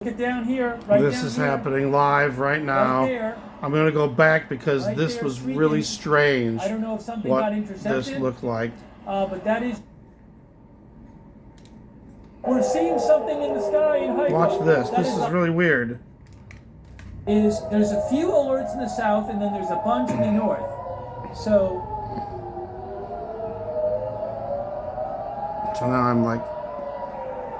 Look it down here, right This down is here. happening live right now. Right there. I'm going to go back because Right this there, was streaking. really strange. I don't know if something what got intercepted. this looked like. But that is. We're seeing something in the sky in Haifa. Watch this. That This is really weird. There's a few alerts in the south, and then there's a bunch in the north. So now I'm like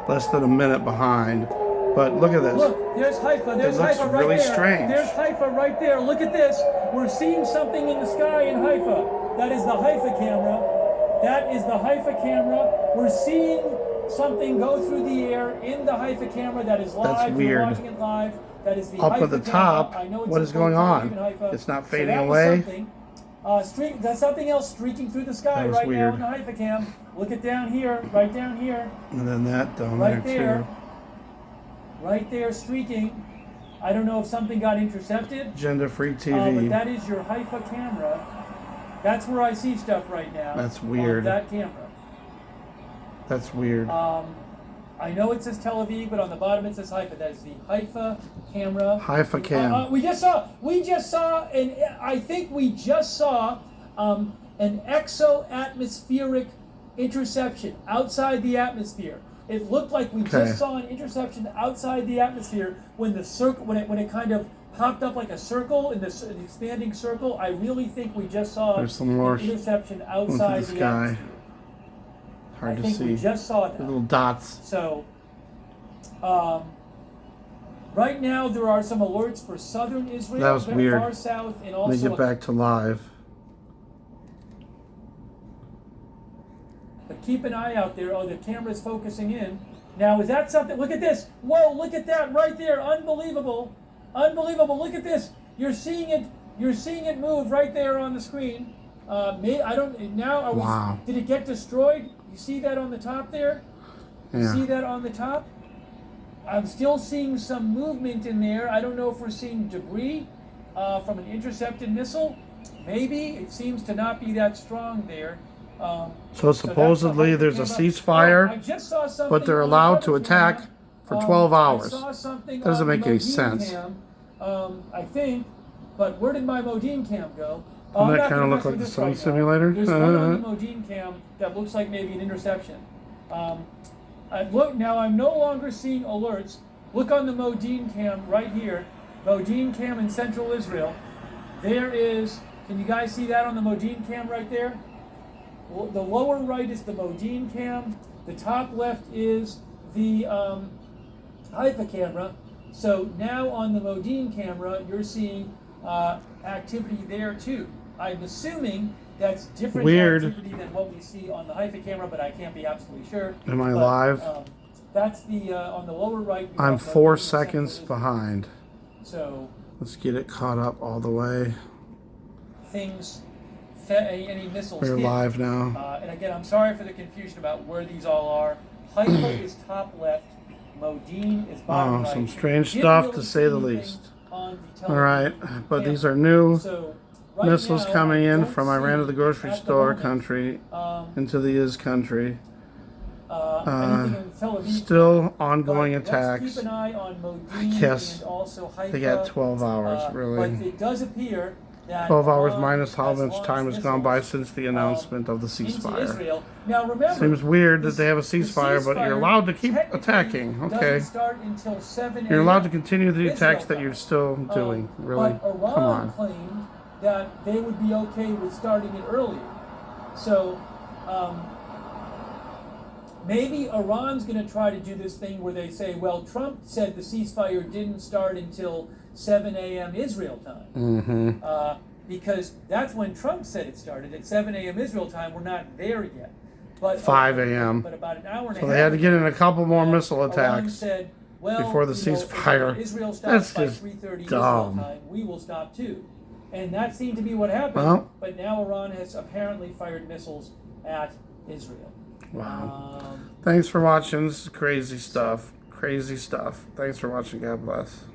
less than a minute behind. But look at this. Look, there's Haifa. There's It looks Haifa right really there. strange. There's Haifa right there. Look at this. We're seeing something in the sky in Haifa. That is the Haifa camera. That is the Haifa camera. We're seeing something go through the air in the Haifa camera. That is live. That's weird. We're watching it live. That is the Up Haifa at the camera. top, I know it's what is going on? It's not fading away. That's something else streaking through the sky That was right now weird. in the Haifa cam. Look it down here, right down here. And then that down Right there there. too. Right there, streaking. I don't know if something got intercepted. Gender-free But TV. that is your Haifa camera. That's where I see stuff right now. That's weird. On that camera. That's weird. I know it says Tel Aviv, but on the bottom it says Haifa. That is the Haifa camera. Haifa cam. We just saw, and I think we just saw an exo-atmospheric interception outside the atmosphere. It looked like we just saw an interception outside the atmosphere when the circle, when it kind of popped up like a circle in this expanding circle. I really think we just saw There's some more an interception outside the the sky. atmosphere. Hard I to think see. we just saw that. Little dots. So, right now there are some alerts for southern Israel, That was weird. far south, and Let me also. get back to live. But keep an eye out there. Oh, the camera's focusing in. Now, is that something? Look at this. Whoa, look at that right there. Unbelievable. Unbelievable. Look at this. You're seeing it. You're seeing it move right there on the screen. I don't. Now, are Wow. did it get destroyed? You see that on the top there? You Yeah. see that on the top? I'm still seeing some movement in there. I don't know if we're seeing debris from an intercepted missile. Maybe. It seems to not be that strong there. So supposedly there's a ceasefire, I just saw something but they're on allowed the to other attack camera. for 12 hours. I saw something That doesn't on the make any Modine sense. Cam, I think, but where did my Modine cam go? Doesn't I'm that not kind of gonna look mess like with the this sun right now. simulator? There's one on the Modine cam that looks like maybe an interception. Look, now I'm no longer seeing alerts. Look on the Modine cam right here. Modine cam in central Israel. There is, can you guys see that on the Modine cam right there? The lower right is the Modine cam. The top left is the Haifa camera. So now on the Modine camera, you're seeing activity there too. I'm assuming that's different activity than what we see on the Haifa camera, but I can't be absolutely sure. Am I live? That's the on the lower right. I'm 4 seconds behind. So let's get it caught up all the way. Things. Any missiles We're hit. live now. And again, I'm sorry for the confusion about where these all are. Haifa is top left. Modine is bottom right. Some strange Didn't stuff really to see say the anything least. on the All right, television but camera. these are new So, right missiles now, coming I in don't from Iran to the see grocery at the store moment, country into the Is country. anything in Tel Aviv. Still ongoing But let's attacks. keep an eye on Modine Yes. and also Haifa. They got 12 hours, really. But it does appear that 12 hours Iran minus how has much launched time has gone by missiles, since the announcement of the into ceasefire. Israel. Now remember, Seems weird that this- they have a the ceasefire, but you're allowed to keep technically attacking. Okay. doesn't start until 7 You're allowed to a.m. continue the attacks that Israel you're still doing. Really? But Iran Come on. claimed that they would be okay with starting it earlier. So maybe Iran's going to try to do this thing where they say, well, Trump said the ceasefire didn't start until 7 a.m. Israel time. Because that's when Trump said it started. At 7 a.m. Israel time, we're not there yet. But 5 a.m. But about an hour and a So half. they had to get in a couple more missile Iran attacks said, well, before the ceasefire. Israel stops That's by just 3:30 dumb. Israel time. We will stop too. And that seemed to be what happened. Well, but now Iran has apparently fired missiles at Israel. wow. Thanks for watching. This is crazy stuff. Crazy stuff. Thanks for watching. God bless.